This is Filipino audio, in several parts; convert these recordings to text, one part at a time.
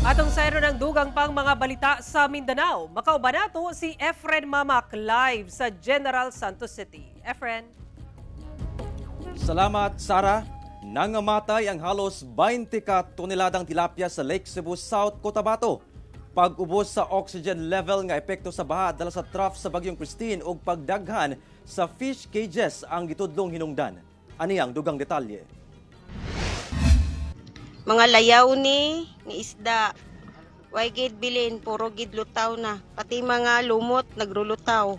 Atong sayro ng dugang pang mga balita sa Mindanao. Makauban nato si Efren Mamak live sa General Santos City. Efren. Salamat, Sara. Nangamatay ang halos 20 ka toneladang tilapia sa Lake Cebu South, Cotabato. Pag-ubos sa oxygen level nga epekto sa baha dala sa trough sa Bagyong Christine ug pagdaghan sa fish cages ang gitudlong hinungdan. Ani ang dugang detalye. Mga layaw ni isda. Way gid bilin, puro gid lutaw na. Pati mga lumot nagrulutaw.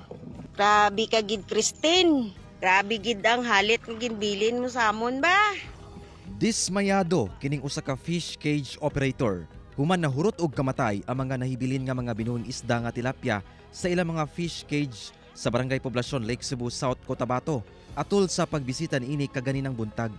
Grabe ka gid, Christine. Grabe gid ang halit nga ginbilin mo sa amon ba? Dismayado kining usa ka fish cage operator. Human nahurot og kamatay ang mga nahibilin nga mga binuhing isda nga tilapia sa ilang mga fish cage sa Barangay Poblasyon Lake Cebu South, Cotabato, atol sa pagbisita niini kaganinang buntag.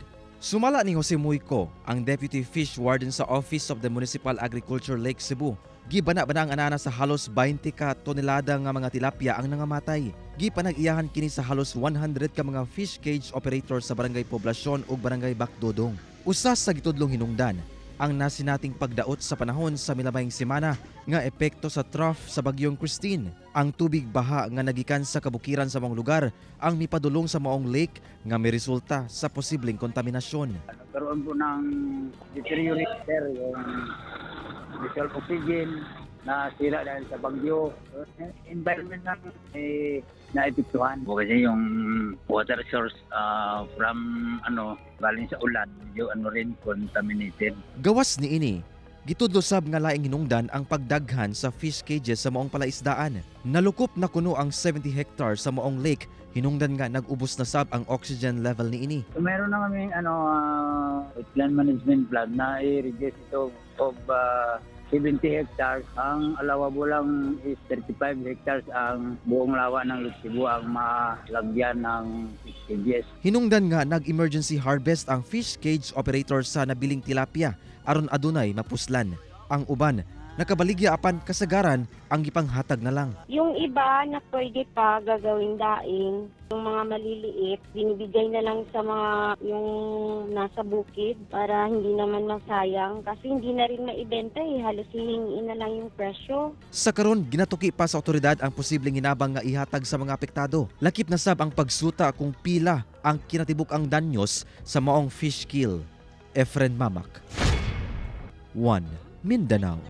Sumala ni Jose Muyko, ang Deputy Fish Warden sa Office of the Municipal Agriculture Lake Cebu. Gibana-bana ang anana sa halos 20 ka tonelada nga mga tilapia ang nangamatay. Gipanag-iyahan kini sa halos 100 ka mga fish cage operator sa Barangay Poblasyon ug Barangay Bacdodong. Usa sa gitudlong hinungdan ang nasinating pagdaot sa panahon sa milabayng semana nga epekto sa trough sa Bagyong Christine. Ang tubig baha nga nagikan sa kabukiran sa mga lugar ang mipadulong sa maong lake nga may resulta sa posibleng kontaminasyon. Nagkaroon po ng deteriorator yung visual oxygen na sira dahil sa bagyo. Environment na naepektuhan. Kasi yung water source from galing sa ulan, yung rin contaminated. Gawas ni ini, gitudlo sab nga laing hinungdan ang pagdaghan sa fish cages sa maong palaisdaan. Nalukop na kuno ang 70 hectares sa maong lake, hinungdan nga nag-ubos na sab ang oxygen level ni ini. So, meron na kami land management plan na i-reduce ito of 70 hectares. Ang allowable lang is 35 hectares ang buong lawa ng Lake Cebu ang malagyan ng fish cages. Hinungdan nga nag-emergency harvest ang fish cage operator sa nabiling tilapia aron adunay mapuslan. Ang uban nakabaligya apan kasagaran ang gipanghatag na lang. Yung iba na pwede pa gagawing daing, yung mga maliliit, binibigay na lang sa mga yung nasa bukid para hindi naman masayang kasi hindi na rin maibenta halos hihingin na lang yung presyo. Sa karon ginatuki pa sa otoridad ang posibleng hinabang nga ihatag sa mga apektado. Lakip na sab ang pagsuta kung pila ang kinatibuk ang danyos sa maong fish kill. Efren Mamak, 1 Mindanao.